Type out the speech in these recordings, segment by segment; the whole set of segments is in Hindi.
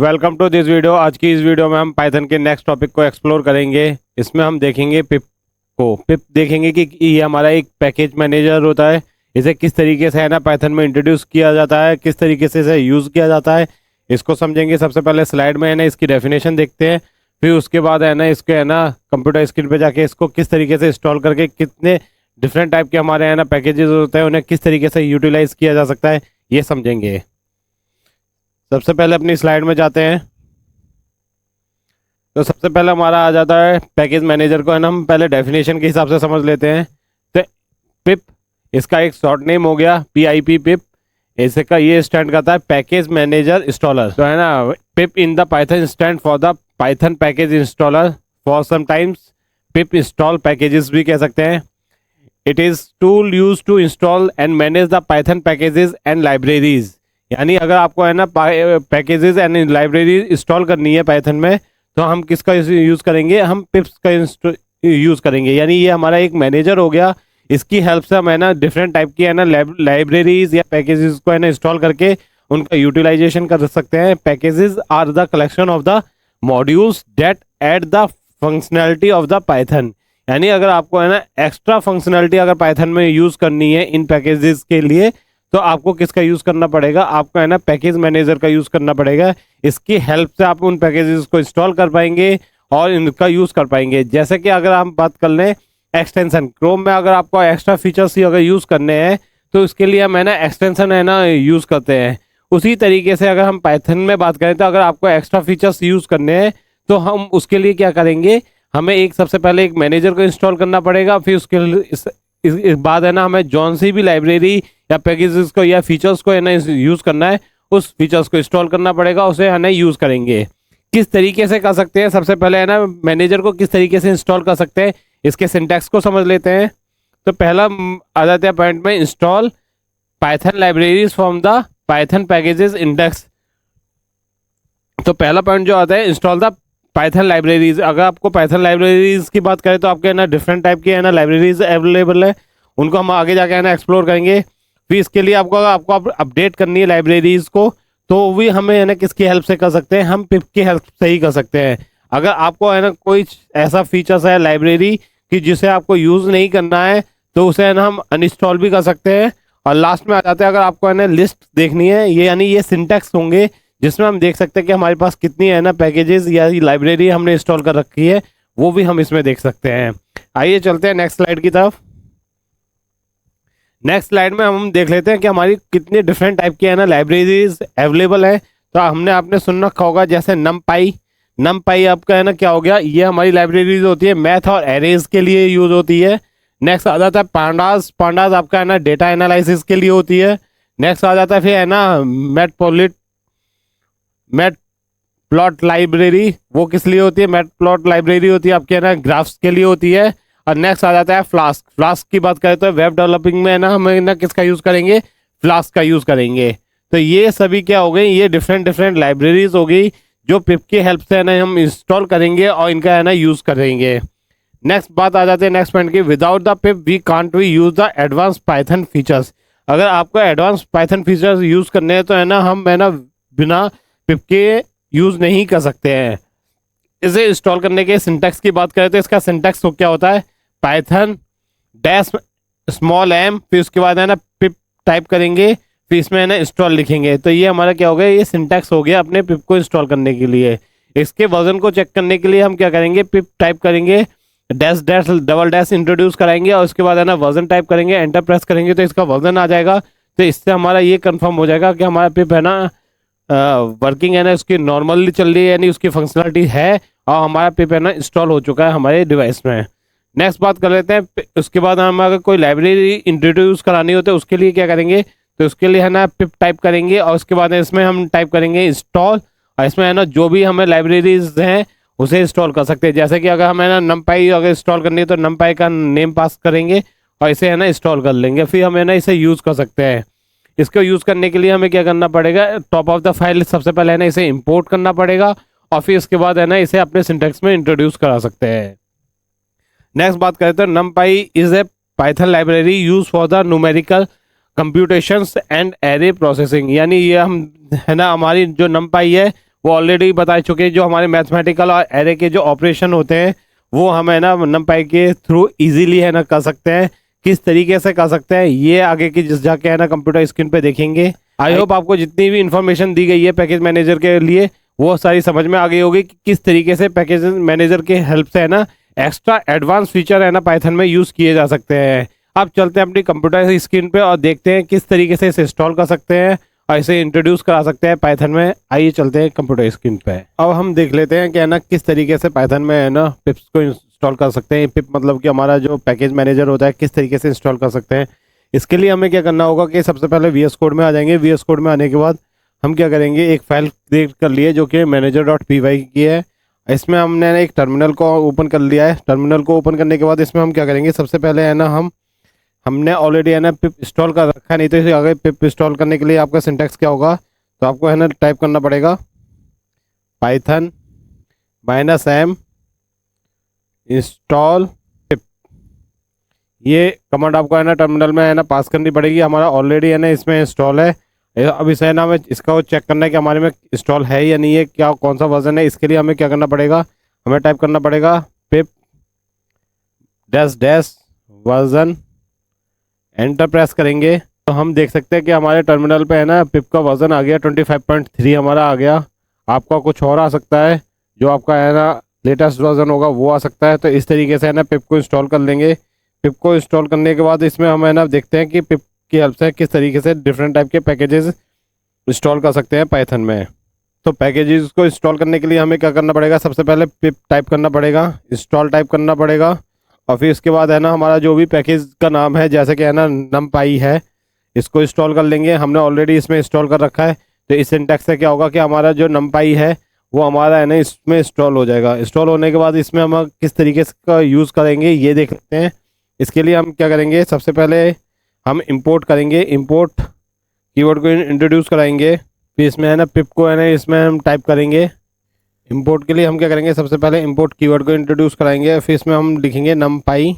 Welcome to this video. आज की इस वीडियो में हम पाइथन के नेक्स्ट टॉपिक को एक्सप्लोर करेंगे। इसमें हम देखेंगे पिप देखेंगे कि ये हमारा एक पैकेज मैनेजर होता है। इसे किस तरीके से है ना पाइथन में इंट्रोड्यूस किया जाता है, किस तरीके से इसे यूज़ किया जाता है, इसको समझेंगे। सबसे पहले स्लाइड में है ना इसकी डेफिनेशन देखते हैं, फिर उसके बाद है ना इसके है ना कंप्यूटर स्क्रीन पे जाके इसको किस तरीके से इंस्टॉल करके कितने डिफरेंट टाइप के हमारे है ना पैकेजेस होते हैं उन्हें किस तरीके से यूटिलाइज किया जा सकता है, ये समझेंगे। सबसे पहले अपनी स्लाइड में जाते हैं। तो सबसे पहले हमारा आ जाता है पैकेज मैनेजर को है ना हम पहले डेफिनेशन के हिसाब से समझ लेते हैं। तो पिप इसका एक शॉर्ट नेम हो गया PIP पिप। इसका ये स्टैंड करता है पैकेज मैनेजर इंस्टॉलर। तो है ना pip in the Python stand for the Python package installer. For sometimes pip install packages भी कह सकते हैं। It is tool use to install and manage the Python packages and libraries. यानी अगर आपको है ना पैकेजेस एंड लाइब्रेरी इंस्टॉल करनी है पाइथन में तो हम किसका यूज़ करेंगे, हम पिप्स का यूज़ करेंगे। यानी ये हमारा एक मैनेजर हो गया। इसकी हेल्प से हम है ना डिफरेंट टाइप की है ना लाइब्रेरीज या पैकेजेस को है ना इंस्टॉल करके उनका यूटिलाइजेशन कर सकते हैं। Packages are the collection of the modules that add the functionality of the Python. यानी अगर आपको है ना एक्स्ट्रा फंक्शनैलिटी अगर पाइथन में यूज़ करनी है इन पैकेजेस के लिए तो आपको किसका यूज़ करना पड़ेगा, आपको है ना पैकेज मैनेजर का यूज़ करना पड़ेगा। इसकी हेल्प से आप उन पैकेजेस को इंस्टॉल कर पाएंगे और इनका यूज़ कर पाएंगे। जैसे कि अगर हम बात कर लें एक्सटेंशन, क्रोम में अगर आपको एक्स्ट्रा फीचर्स ही अगर यूज़ करने हैं तो उसके लिए हम है ना एक्सटेंशन है ना यूज़ करते हैं। उसी तरीके से अगर हम पाइथन में बात करें तो अगर आपको एक्स्ट्रा फीचर्स यूज़ करने हैं तो हम उसके लिए क्या करेंगे, हमें एक सबसे पहले एक मैनेजर को इंस्टॉल करना पड़ेगा। फिर उसके इस बाद है ना हमें जौन सी भी लाइब्रेरी या पैकेजेस को या फीचर्स को है ना यूज़ करना है उस फीचर्स को इंस्टॉल करना पड़ेगा, उसे है ना यूज़ करेंगे। किस तरीके से कर सकते हैं, सबसे पहले है ना मैनेजर को किस तरीके से इंस्टॉल कर सकते हैं इसके सिंटैक्स को समझ लेते हैं। तो पहला आ जाते हैं पॉइंट में, install Python libraries from the Python packages index. तो पहला पॉइंट जो आता है इंस्टॉल द पाइथन लाइब्रेरीज। अगर आपको पाइथन लाइब्रेरीज की बात करें तो आपके है ना डिफरेंट टाइप की है ना लाइब्रेरीज अवेलेबल है, उनको हम आगे जाके है ना एक्सप्लोर करेंगे। फिर इसके लिए आपको अपडेट करनी है लाइब्रेरीज को तो भी हमें है ना किसकी हेल्प से कर सकते हैं, हम पिप की हेल्प से ही कर सकते हैं। अगर आपको है ना कोई ऐसा फीचर्स है लाइब्रेरी कि जिसे आपको यूज़ नहीं करना है तो उसे है ना हम अनइंस्टॉल भी कर सकते हैं। और लास्ट में आ जाते हैं अगर आपको है ना लिस्ट देखनी है, ये यानी ये सिंटैक्स होंगे जिसमें हम देख सकते हैं कि हमारे पास कितनी है ना पैकेजेस या लाइब्रेरी हमने इंस्टॉल कर रखी है, वो भी हम इसमें देख सकते हैं। आइए चलते हैं नेक्स्ट स्लाइड की तरफ। नेक्स्ट स्लाइड में हम देख लेते हैं कि हमारी कितनी डिफरेंट टाइप की है ना लाइब्रेरीज अवेलेबल है। तो हमने आपने सुन रखा होगा जैसे नमपाई आपका है ना क्या हो गया, ये हमारी लाइब्रेरीज होती है मैथ और एरेज के लिए यूज होती है। नेक्स्ट आ जाता है पांडास आपका है ना डेटा एनालिसिस के लिए होती है। नेक्स्ट आ जाता है फिर है ना मैट प्लॉट लाइब्रेरी, वो किस लिए होती है, मैट प्लॉट लाइब्रेरी होती है आपके है ना ग्राफ्स के लिए होती है। और नेक्स्ट आ जाता है फ्लास्क की बात करें तो वेब डेवलपिंग में ना हम ना किसका यूज़ करेंगे, फ्लास्क का यूज़ करेंगे। तो ये सभी क्या हो गई, ये डिफरेंट लाइब्रेरीज हो गई जो पिप की हेल्प से है ना हम इंस्टॉल करेंगे और इनका है ना यूज़ करेंगे। नेक्स्ट बात आ जाती है नेक्स्ट पॉइंट की, without the pip we can't we use the advance Python features. अगर आपको एडवांस पाइथन फीचर्स यूज़ करने हैं तो है ना हम है ना बिना पिप के यूज़ नहीं कर सकते हैं। इसे इंस्टॉल करने के सिंटैक्स की बात करें तो इसका सिंटैक्स तो क्या होता है, पाइथन डैश स्मॉल m, फिर उसके बाद है ना पिप टाइप करेंगे, फिर इसमें है ना इंस्टॉल लिखेंगे। तो ये हमारा क्या हो गया, ये सिंटैक्स हो गया अपने पिप को इंस्टॉल करने के लिए। इसके वर्जन को चेक करने के लिए हम क्या करेंगे, पिप टाइप करेंगे, डैश डबल डैश इंट्रोड्यूस कराएंगे और उसके बाद है ना वर्जन टाइप करेंगे, एंटर प्रेस करेंगे तो इसका वर्जन आ जाएगा। तो इससे हमारा ये कंफर्म हो जाएगा कि हमारा पिप है ना वर्किंग है ना उसकी नॉर्मली चल रही है, यानी उसकी फंक्शनलिटी है और हमारा पिप है ना इंस्टॉल हो चुका है हमारे डिवाइस में। नेक्स्ट बात कर लेते हैं, उसके बाद हम अगर कोई लाइब्रेरी इंट्रोड्यूस करानी होती है उसके लिए क्या करेंगे, तो उसके लिए है ना पिप टाइप करेंगे और उसके बाद इसमें हम टाइप करेंगे इंस्टॉल और इसमें है ना जो भी हमें लाइब्रेरीज हैं उसे इंस्टॉल कर सकते हैं। जैसे कि अगर हमें ना नमपाई अगर इंस्टॉल करनी है तो नमपाई का नेम पास करेंगे और इसे है ना इंस्टॉल कर लेंगे, फिर हम है ना इसे यूज़ कर सकते हैं। इसको यूज़ करने के लिए हमें क्या करना पड़ेगा, टॉप ऑफ द फाइल सबसे पहले है ना इसे इंपोर्ट करना पड़ेगा और फिर इसके बाद है ना इसे अपने सिंटैक्स में इंट्रोड्यूस करा सकते हैं। नेक्स्ट बात करें तो numpy is a Python library use for the numerical computations and array processing. यानी ये हम है ना हमारी जो numpy है वो ऑलरेडी बता चुके हैं। जो हमारे मैथमेटिकल और एरे के जो ऑपरेशन होते हैं वो हम है ना numpy के थ्रू इजीली है ना कर सकते हैं। किस तरीके से कर सकते हैं ये आगे की जिस जाके है ना कंप्यूटर स्क्रीन पे देखेंगे। आई होप आपको जितनी भी इंफॉर्मेशन दी गई है पैकेज मैनेजर के लिए वो सारी समझ में आ गई होगी कि किस तरीके से पैकेज मैनेजर के हेल्प से है ना एक्स्ट्रा एडवांस फीचर है ना पाइथन में यूज़ किए जा सकते हैं। अब चलते हैं अपनी कंप्यूटर स्क्रीन पे और देखते हैं किस तरीके से इसे इंस्टॉल कर सकते हैं और इसे इंट्रोड्यूस करा सकते हैं पाइथन में। आइए चलते हैं कंप्यूटर स्क्रीन पे। अब हम देख लेते हैं कि है ना किस तरीके से पाइथन में है ना पिप्स को इंस्टॉल कर सकते हैं। पिप मतलब कि हमारा जो पैकेज मैनेजर होता है किस तरीके से इंस्टॉल कर सकते हैं। इसके लिए हमें क्या करना होगा कि सबसे पहले VS कोड में आ जाएंगे। VS कोड में आने के बाद हम क्या करेंगे, एक फाइल क्रिएट कर लिए जो कि manager.py की है। इसमें हमने एक टर्मिनल को ओपन कर लिया है। टर्मिनल को ओपन करने के बाद इसमें हम क्या करेंगे, सबसे पहले है ना हमने ऑलरेडी है ना पिप इंस्टॉल कर रखा है, नहीं तो इसे आगे पिप इंस्टॉल करने के लिए आपका सिंटैक्स क्या होगा, तो आपको है ना टाइप करना पड़ेगा पाइथन -m इंस्टॉल पिप। ये कमांड आपको है ना टर्मिनल में है ना पास करनी पड़ेगी। हमारा ऑलरेडी है ना इसमें इंस्टॉल है। अब इसे है ना हमें इसका चेक करना है कि हमारे में इंस्टॉल है या नहीं है, क्या कौन सा वर्जन है। इसके लिए हमें क्या करना पड़ेगा, हमें टाइप करना पड़ेगा पिप -- वर्जन, एंटर प्रेस करेंगे तो हम देख सकते हैं कि हमारे टर्मिनल पे है ना पिप का वर्जन आ गया 25.3 हमारा आ गया। आपका कुछ और आ सकता है, जो आपका है ना लेटेस्ट वर्जन होगा वो आ सकता है। तो इस तरीके से है ना पिप को इंस्टॉल कर लेंगे। पिप को इंस्टॉल करने के बाद इसमें हम है ना देखते हैं कि पिप की हेल्प से किस तरीके से डिफरेंट टाइप के पैकेजेस इंस्टॉल कर सकते हैं पाइथन में। तो पैकेजेस को इंस्टॉल करने के लिए हमें क्या करना पड़ेगा, सबसे पहले पिप टाइप करना पड़ेगा, इंस्टॉल टाइप करना पड़ेगा और फिर इसके बाद है ना हमारा जो भी पैकेज का नाम है, जैसे कि है ना numpy है, इसको इंस्टॉल कर लेंगे। हमने ऑलरेडी इसमें इंस्टॉल कर रखा है। तो इस सिंटैक्स से क्या होगा कि हमारा जो numpy है वो हमारा है ना इसमें इंस्टॉल हो जाएगा। इंस्टॉल होने के बाद इसमें हम किस तरीके से का यूज़ करेंगे ये देख लेते हैं। इसके लिए हम क्या करेंगे, सबसे पहले हम इंपोर्ट करेंगे, इंपोर्ट कीवर्ड को इंट्रोड्यूस कराएंगे। फिर इसमें है ना पिप को है ना इसमें हम टाइप करेंगे। इंपोर्ट के लिए हम क्या करेंगे, सबसे पहले इंपोर्ट कीवर्ड को इंट्रोड्यूस कराएंगे। फिर इसमें हम लिखेंगे numpy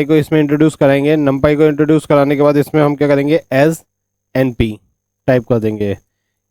को इसमें इंट्रोड्यूस कराएंगे। numpy को इंट्रोड्यूस कराने के बाद इसमें हम क्या करेंगे, एज np टाइप कर देंगे।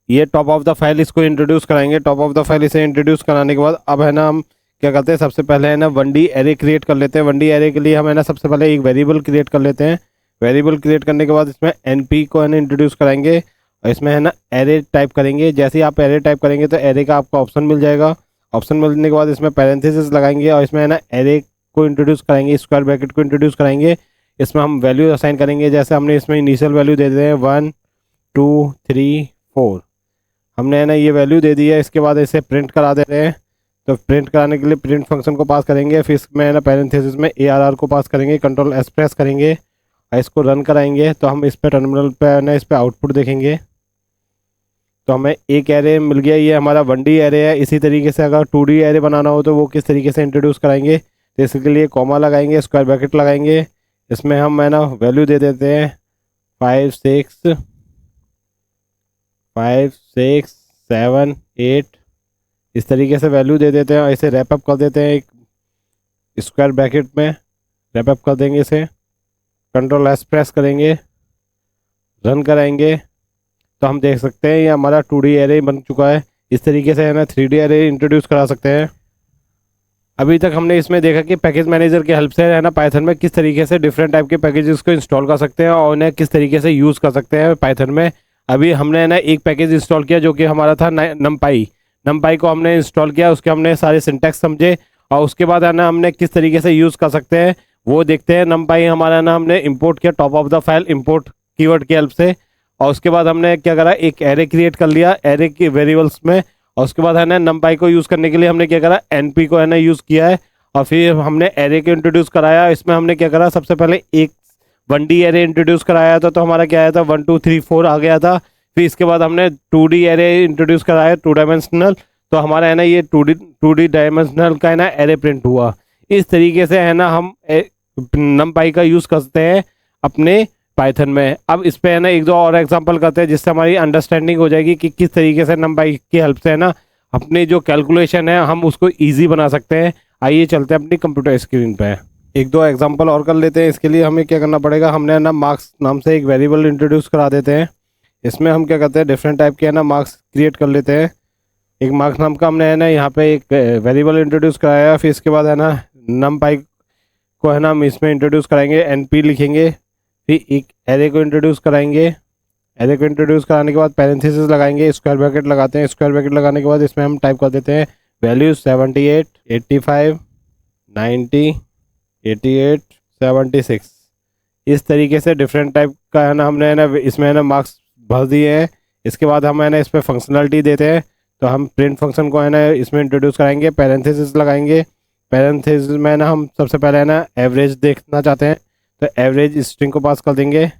ये टॉप ऑफ द फाइल इसको इंट्रोड्यूस कराएंगे। टॉप ऑफ द फाइल इसे इंट्रोड्यूस कराने के बाद अब है ना हम क्या करते हैं, सबसे पहले है ना 1D एरे क्रिएट कर लेते हैं। 1D एरे के लिए हम है ना सबसे पहले एक वेरिएबल क्रिएट कर लेते हैं। वेरिएबल क्रिएट करने के बाद इसमें np को है ना इंट्रोड्यूस कराएंगे और इसमें है ना एरे टाइप करेंगे। जैसे ही आप एरे टाइप करेंगे तो एरे का आपको ऑप्शन मिल जाएगा। ऑप्शन मिलने के बाद इसमें पैरेंथेसिस लगाएंगे और इसमें है ना एरे को इंट्रोड्यूस कराएंगे, स्क्वायर ब्रैकेट को इंट्रोड्यूस कराएंगे। इसमें हम वैल्यू असाइन करेंगे। जैसे हमने इसमें इनिशियल वैल्यू दे देते हैं 1 2 3 4, हमने है ना ये वैल्यू दे दी है। इसके बाद इसे प्रिंट करा दे रहे हैं। तो प्रिंट कराने के लिए प्रिंट फंक्शन को पास करेंगे। फिर इसमें है ना पैरेंथेसिस में ARR को पास करेंगे, कंट्रोल S प्रेस करेंगे और इसको रन कराएंगे। तो हम इस पर टर्मिनल पे है ना इस पर आउटपुट देखेंगे। तो हमें एक एरे मिल गया, ये हमारा 1D एरे है। इसी तरीके से अगर 2D एरे बनाना हो तो वो किस तरीके से इंट्रोड्यूस कराएंगे, तो इसके लिए कॉमा लगाएंगे, स्क्वायर ब्रैकेट लगाएंगे। इसमें हम है ना वैल्यू दे देते हैं 5 6 7 8, इस तरीके से वैल्यू दे देते हैं और इसे रैप अप कर देते हैं। एक स्क्वायर ब्रैकेट में रैप अप कर देंगे इसे, कंट्रोल S प्रेस करेंगे, रन कराएंगे। तो हम देख सकते हैं ये हमारा 2D एरे बन चुका है। इस तरीके से है ना 3D एरे इंट्रोड्यूस करा सकते हैं। अभी तक हमने इसमें देखा कि पैकेज मैनेजर की हेल्प से है ना पाइथन में किस तरीके से डिफरेंट टाइप के पैकेजेस को इंस्टॉल कर सकते हैं और उन्हें किस तरीके से यूज़ कर सकते हैं पाइथन में। अभी हमने है ना एक पैकेज इंस्टॉल किया जो कि हमारा था numpy को हमने इंस्टॉल किया, उसके हमने सारे सिंटैक्स समझे और उसके बाद है ना हमने किस तरीके से यूज़ कर सकते हैं वो देखते हैं। numpy हमारा ना हमने इंपोर्ट किया top of the file import keyword की हेल्प से और उसके बाद हमने क्या करा, एक एरे क्रिएट कर लिया एरे के वेरिएबल्स में। और उसके बाद है ना numpy को यूज़ करने के लिए हमने क्या करा, np को है ना यूज़ किया है और फिर हमने एरे को इंट्रोड्यूस कराया। इसमें हमने क्या करा, सबसे पहले एक 1D एरे इंट्रोड्यूस कराया था। तो हमारा क्या आया था 1 2 3 4 आ गया था। फिर इसके बाद हमने 2D एरे इंट्रोड्यूस कराया 2 डायमेंशनल। तो हमारा है ना ये 2D डायमेंशनल का है ना एरे प्रिंट हुआ। इस तरीके से है ना हम numpy का यूज़ करते हैं अपने पाइथन में। अब इस पे है ना एक दो और एग्जांपल करते हैं जिससे हमारी अंडरस्टैंडिंग हो जाएगी कि किस तरीके से numpy की हेल्प से है ना अपने जो कैलकुलेशन है हम उसको ईजी बना सकते हैं। आइए चलते हैं अपनी कंप्यूटर स्क्रीन पे, एक दो एग्जांपल और कर लेते हैं। इसके लिए हमें क्या करना पड़ेगा, हमने ना मार्क्स नाम से एक वेरिएबल इंट्रोड्यूस करा देते हैं। इसमें हम क्या करते हैं, डिफरेंट टाइप के है ना मार्क्स क्रिएट कर लेते हैं। एक मार्क्स नाम का हमने है ना यहाँ पे एक वेरिएबल इंट्रोड्यूस कराया, फिर इसके बाद है ना नम पाई को है ना हम इसमें इंट्रोड्यूस कराएंगे, एनपी लिखेंगे, फिर एक एरे को इंट्रोड्यूस कराएंगे। एरे को इंट्रोड्यूस कराने के बाद पैरेंथेसिस लगाएंगे, स्क्वायर ब्रैकेट लगाते हैं। स्क्वायर ब्रैकेट लगाने के बाद इसमें हम टाइप कर देते हैं वैल्यूज 78, 85, 90, 88, 76। इस तरीके से डिफरेंट टाइप का है ना हमने है ना इसमें है ना मार्क्स भर दिए हैं। इसके बाद हम है ना इसमें फंक्शनलिटी देते हैं, तो हम प्रिंट फंक्शन को है ना इसमें इंट्रोड्यूस कराएंगे, पैरेंथेसिस लगाएंगे। पैरेंथेसिस में ना हम सबसे पहले है ना एवरेज देखना चाहते हैं, तो एवरेज स्ट्रिंग को पास कर देंगे।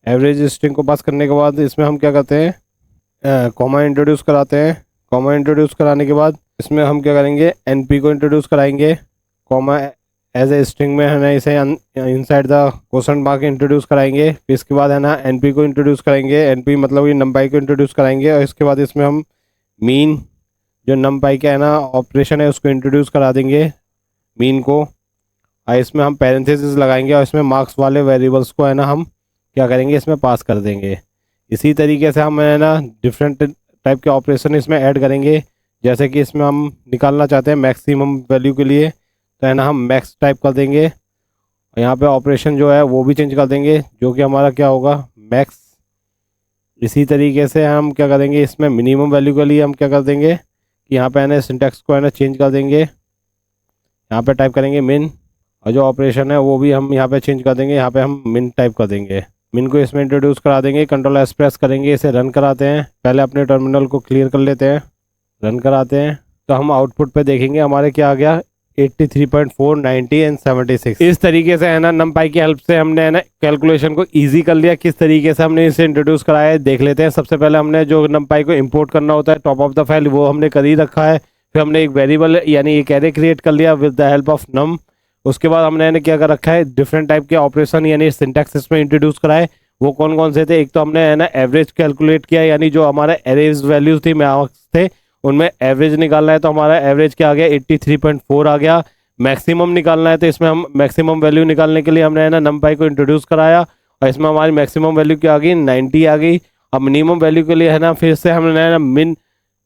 एवरेज स्ट्रिंग को पास करने के बाद इसमें हम क्या करते हैं, कॉमा इंट्रोड्यूस कराते हैं। कॉमा इंट्रोड्यूस कराने के बाद इसमें हम क्या करेंगे, एनपी को इंट्रोड्यूस कराएंगे, कॉमा एज ए स्ट्रिंग में है ना इसे inside the question mark introduce कराएंगे। फिर इसके बाद है ना एनपी को इंट्रोड्यूस कराएंगे, एनपी मतलब ये नंपाई को इंट्रोड्यूस कराएंगे। और इसके बाद इसमें हम मीन जो नंपाई का है ना ऑपरेशन है उसको इंट्रोड्यूस करा देंगे, मीन को। और इसमें हम पैरेंथेसिस लगाएंगे और इसमें मार्क्स वाले वेरिएबल्स को है ना हम क्या करेंगे, इसमें पास कर देंगे। इसी तरीके से हम है ना डिफरेंट टाइप के ऑपरेशन इसमें ऐड करेंगे। जैसे कि इसमें हम निकालना चाहते हैं मैक्सिमम वैल्यू के लिए, तो है ना हम मैक्स टाइप कर देंगे, और यहाँ पे ऑपरेशन जो है वो भी चेंज कर देंगे, जो कि हमारा क्या होगा, मैक्स। इसी तरीके से हम क्या करेंगे, इसमें मिनिमम वैल्यू के लिए हम क्या कर देंगे कि यहाँ पे है ना सिंटैक्स को है ना चेंज कर देंगे, यहाँ पे टाइप करेंगे मिन, और जो ऑपरेशन है वो भी हम यहाँ पे चेंज कर देंगे, यहाँ पे हम मिन टाइप कर देंगे। मिन को इसमें इंट्रोड्यूस करा देंगे, कंट्रोल एस प्रेस करेंगे, इसे रन कराते हैं। पहले अपने टर्मिनल को क्लियर कर लेते हैं, रन कराते हैं, तो हम आउटपुट पे देखेंगे हमारे क्या आ गया, 83.4, 90 एंड 76। इस तरीके से है ना नमपाई की हेल्प से हमने है ना कैलकुलेशन को इजी कर लिया। किस तरीके से हमने इसे इंट्रोड्यूस कराया है देख लेते हैं। सबसे पहले हमने जो नमपाई को इंपोर्ट करना होता है टॉप ऑफ द फाइल, वो हमने कर ही रखा है। फिर हमने एक वेरिएबल यानी एक एरे क्रिएट कर लिया विद द हेल्प ऑफ नम। उसके बाद हमने क्या कर रखा है, डिफरेंट टाइप के ऑपरेशन यानी सिंटैक्स इसमें इंट्रोड्यूस कराए। वो कौन कौन से थे, एक तो हमने है ना एवरेज कैलकुलेट किया, यानी जो हमारा एरेज वैल्यूज थी मार्क्स थे उनमें एवरेज निकालना है, तो हमारा एवरेज क्या आ गया, 83.4 आ गया। मैक्सिमम निकालना है, तो इसमें हम मैक्सिमम वैल्यू निकालने के लिए हमने है ना नमपाई को इंट्रोड्यूस कराया, और इसमें हमारी मैक्सिमम वैल्यू क्या आ गई, 90 आ गई। अब मिनिमम वैल्यू के लिए है ना फिर से हमने है ना मिन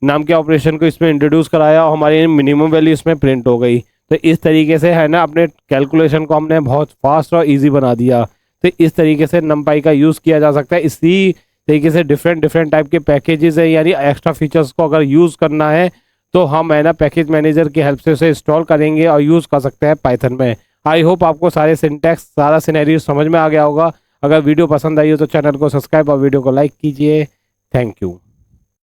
नाम के ऑपरेशन को इसमें इंट्रोड्यूस कराया, और हमारी मिनिमम वैल्यू इसमें प्रिंट हो गई। तो इस तरीके से है ना अपने कैलकुलेशन को हमने बहुत फास्ट और ईजी बना दिया। तो इस तरीके से नमपाई का यूज़ किया जा सकता है। इसी तरीके से डिफरेंट टाइप के पैकेजेस है यानी एक्स्ट्रा फीचर्स को अगर यूज़ करना है तो हम है ना पैकेज मैनेजर की हेल्प से उसे इंस्टॉल करेंगे और यूज़ कर सकते हैं पाइथन में। आई होप आपको सारे सिंटैक्स सारा सिनेरियो समझ में आ गया होगा। अगर वीडियो पसंद आई हो तो चैनल को सब्सक्राइब और वीडियो को लाइक कीजिए। Thank you.